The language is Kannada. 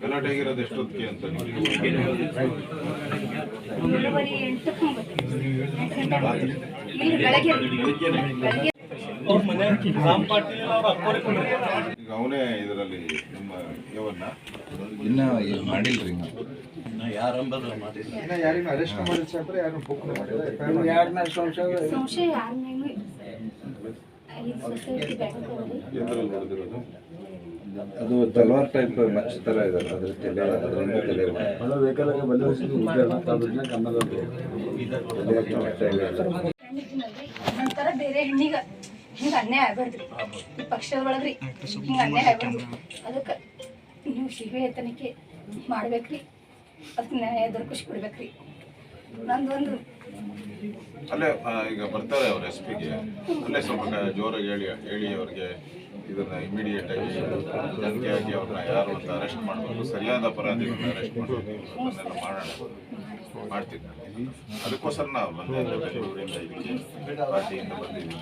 ಗಲಾಟೆ ಆಗಿರೋದು ಎಷ್ಟೊತ್ತಿಗೆ ಅಂತ ಈಗ ಅವನೇ ಇದರಲ್ಲಿ ನಿಮ್ಮ ಯವನ್ನ ಇನ್ನ ಮಾಡಿಲ್ರಿ ಯಾರಂಬದು ಮಾಡಿಲ್ಲ ಯಾರಿಗೂ ಅರೆಸ್ಟ್ ಮಾಡಿಲ್ಲ ಸಾಬ್ರೆ ಯಾರು ಬುಕ್ ಮಾಡಿಲ್ಲ ಯಾರನ್ನ ಸಂಶಯ ಎದುರಲ್ಲಿ ನಡೆದಿರೋದು ಅದು ತಲವಾರ್ ಟೈಪ್ ಮಚ್ಚ ತರ ಇದೆ ಅದ್ರ ತಲೆ ಅದರಿಂದ ತಲೆ ನಂತರ ಬೇರೆ ಹೆಣ್ಣಿಗ ಹಿಂಗ ಅನ್ಯಾಯ ಆಗ್ಬಾರ್ದ್ರಿ ಈ ಪಕ್ಷದ ಒಳಗ್ರಿ ಹಿಂಗ ಅನ್ಯಾಯ ಆಗ್ಬಾರ್ದು ಅದಕ್ಕೆ ನೀವು ಸಿಬಿಐ ತನಿಖೆ ಮಾಡ್ಬೇಕ್ರಿ ಅದಕ್ಕೆ ನ್ಯಾಯ ದೊರಕಿಸಿ ಕೊಡ್ಬೇಕ್ರಿ ನಂದೊಂದು ಅಲ್ಲೇ ಈಗ ಬರ್ತಾರೆ ಅವ್ರ ಎಸ್ ಪಿಗೆ ಅಲ್ಲೇ ಸ್ವಲ್ಪ ಜೋರಾಗಿ ಹೇಳಿ ಅವ್ರಿಗೆ ಇದನ್ನ ಇಮಿಡಿಯೇಟ್ ಆಗಿ ತನಿಖೆ ಆಗಿ ಅವ್ರನ್ನ ಯಾರು ಅಂತ ಅರೆಸ್ಟ್ ಮಾಡಬೇಕು ಸರಿಯಾದ ಅಪರಾಧಿಗಳನ್ನ ಅರೆಸ್ಟ್ ಮಾಡಬೇಕು ಅದನ್ನೆಲ್ಲ ಮಾಡೋಣ ಮಾಡ್ತಿದ್ದೆ ಅದಕ್ಕೋಸ್ಕರ ನಾವು ಬಂದೆ ಬೆಂಗಳೂರಿಂದ ಇದಕ್ಕೆ ಪಾರ್ಟಿಯಿಂದ ಬಂದಿದ್ದೀನಿ